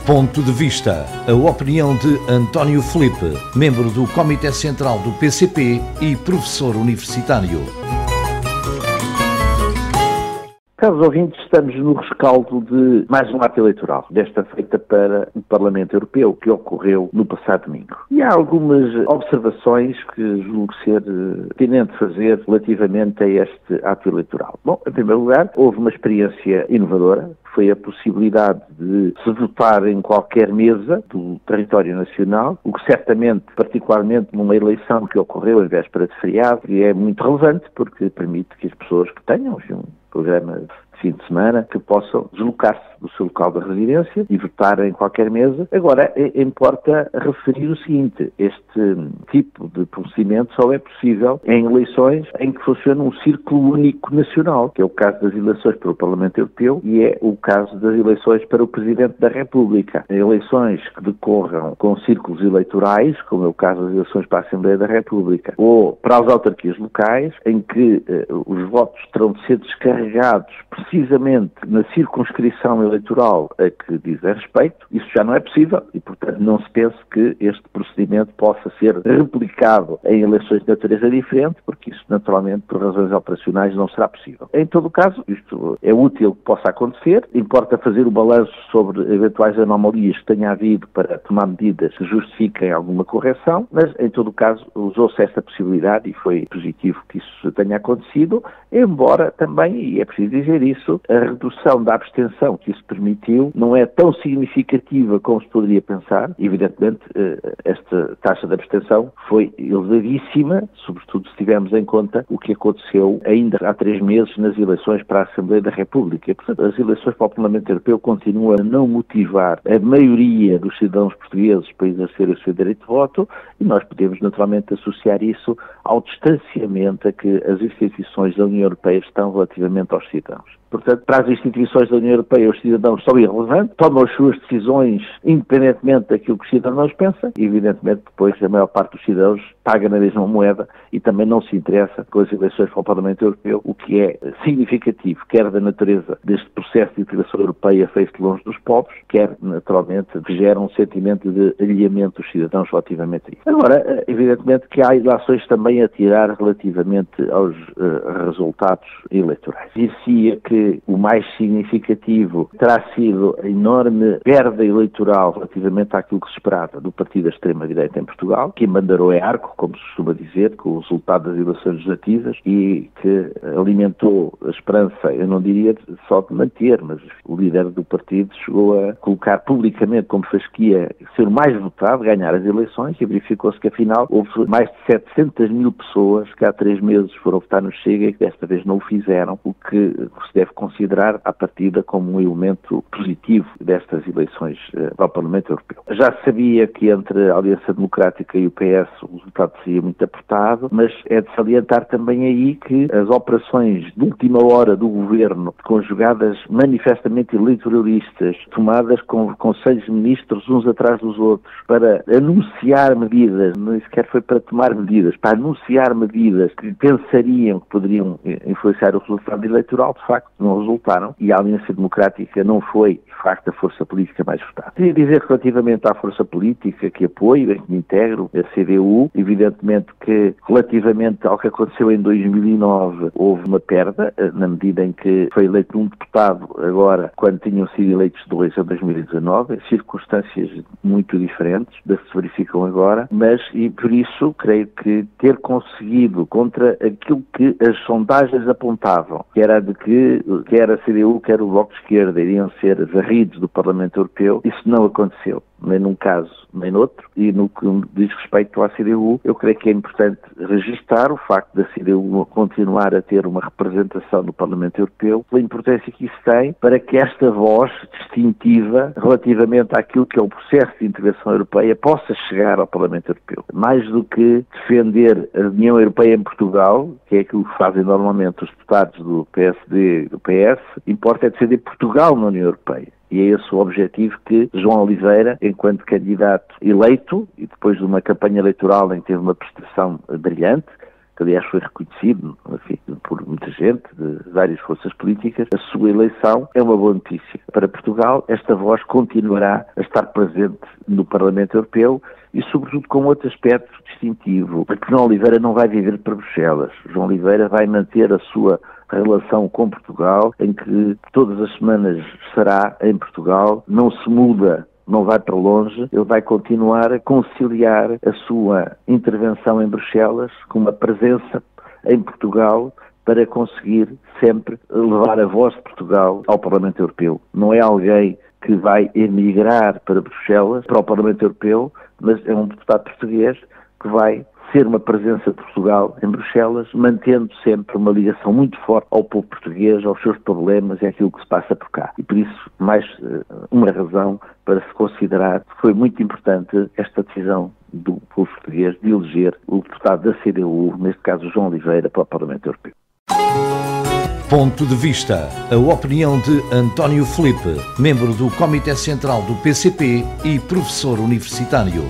Ponto de Vista, a opinião de António Filipe, membro do Comitê Central do PCP e professor universitário. Caros ouvintes, estamos no rescaldo de mais um ato eleitoral, desta feita para o Parlamento Europeu, que ocorreu no passado domingo. E há algumas observações que julgo ser pertinente fazer relativamente a este ato eleitoral. Bom, em primeiro lugar, houve uma experiência inovadora, foi a possibilidade de se votar em qualquer mesa do território nacional, o que certamente, particularmente numa eleição que ocorreu em véspera de feriado, é muito relevante, porque permite que as pessoas que tenham um programa de fim de semana, que possam deslocar-se do seu local de residência e votar em qualquer mesa. Agora, importa referir o seguinte: este tipo de procedimento só é possível em eleições em que funciona um círculo único nacional, que é o caso das eleições para o Parlamento Europeu e é o caso das eleições para o Presidente da República. Em eleições que decorram com círculos eleitorais, como é o caso das eleições para a Assembleia da República, ou para as autarquias locais, em que os votos terão de ser descarregados precisamente na circunscrição eleitoral a que dizem respeito, isso já não é possível e, portanto, não se pense que este procedimento possa ser replicado em eleições de natureza diferente, porque isso, naturalmente, por razões operacionais, não será possível. Em todo o caso, isto é útil que possa acontecer, importa fazer o balanço sobre eventuais anomalias que tenha havido para tomar medidas que justifiquem alguma correção, mas, em todo o caso, usou-se esta possibilidade e foi positivo que isso tenha acontecido, embora também, e é preciso dizer isso, a redução da abstenção que isso permitiu não é tão significativa como se poderia pensar. Evidentemente, esta taxa de abstenção foi elevadíssima, sobretudo se tivermos em conta o que aconteceu ainda há 3 meses nas eleições para a Assembleia da República. E, portanto, as eleições para o Parlamento Europeu continuam a não motivar a maioria dos cidadãos portugueses para exercer o seu direito de voto e nós podemos naturalmente associar isso ao distanciamento a que as instituições da União Europeia estão relativamente aos cidadãos. Portanto, para as instituições da União Europeia, os cidadãos são irrelevantes, tomam as suas decisões independentemente daquilo que os cidadãos pensam e, evidentemente, depois a maior parte dos cidadãos paga na mesma moeda e também não se interessa com as eleições para o Parlamento Europeu, o que é significativo, quer da natureza deste processo de integração europeia feito longe dos povos, quer, naturalmente, que gera um sentimento de alinhamento dos cidadãos relativamente a isso. Agora, evidentemente que há ilações também a tirar relativamente aos resultados eleitorais. Dizia que o mais significativo terá sido a enorme perda eleitoral relativamente àquilo que se esperava do partido da extrema-direita em Portugal, que embandeirou é arco, como se costuma dizer, com o resultado das eleições legislativas e que alimentou a esperança, eu não diria só de manter, mas o líder do partido chegou a colocar publicamente como fasquia ser o mais votado, ganhar as eleições e verificou-se que afinal houve mais de 700 mil pessoas que há 3 meses foram votar no Chega e que desta vez não o fizeram, o que se deve considerar à partida como um elemento positivo destas eleições ao Parlamento Europeu. Já se sabia que entre a Aliança Democrática e o PS o resultado seria muito apertado, mas é de salientar também aí que as operações de última hora do Governo, conjugadas manifestamente eleitoralistas, tomadas com conselhos de ministros uns atrás dos outros, para anunciar medidas, nem sequer foi para tomar medidas, para anunciar medidas que pensariam que poderiam influenciar o resultado eleitoral, de facto, não resultaram e a Aliança Democrática não foi, de facto, a força política mais votada. Queria dizer que relativamente à força política que apoio, em que me integro, a CDU, evidentemente que relativamente ao que aconteceu em 2009 houve uma perda, na medida em que foi eleito um deputado agora, quando tinham sido eleitos 2 em 2019, em circunstâncias muito diferentes das que se verificam agora, mas e por isso creio que ter conseguido contra aquilo que as sondagens apontavam, que era de que quer a CDU, quer o Bloco de Esquerda iriam ser varridos do Parlamento Europeu, isso não aconteceu, nem num caso nem noutro, e no que diz respeito à CDU, eu creio que é importante registar o facto da CDU continuar a ter uma representação no Parlamento Europeu, pela importância que isso tem para que esta voz distintiva relativamente àquilo que é o processo de integração europeia possa chegar ao Parlamento Europeu. Mais do que defender a União Europeia em Portugal, que é aquilo que fazem normalmente os deputados do PSD e do PS, importa é defender Portugal na União Europeia. E é esse o objetivo que João Oliveira, enquanto candidato eleito, e depois de uma campanha eleitoral em que teve uma prestação brilhante, que aliás foi reconhecido, enfim, por muita gente, de várias forças políticas, a sua eleição é uma boa notícia. Para Portugal, esta voz continuará a estar presente no Parlamento Europeu e, sobretudo, com outro aspecto distintivo, porque João Oliveira não vai viver para Bruxelas. João Oliveira vai manter a sua relação com Portugal, em que todas as semanas estará em Portugal, não se muda, não vai para longe, ele vai continuar a conciliar a sua intervenção em Bruxelas com uma presença em Portugal para conseguir sempre levar a voz de Portugal ao Parlamento Europeu. Não é alguém que vai emigrar para Bruxelas, para o Parlamento Europeu, mas é um deputado português que vai ser uma presença de Portugal em Bruxelas, mantendo sempre uma ligação muito forte ao povo português, aos seus problemas e àquilo que se passa por cá. E por isso, mais uma razão para se considerar que foi muito importante esta decisão do povo português de eleger o deputado da CDU, neste caso João Oliveira, para o Parlamento Europeu. Ponto de vista. A opinião de António Filipe, membro do Comitê Central do PCP e professor universitário.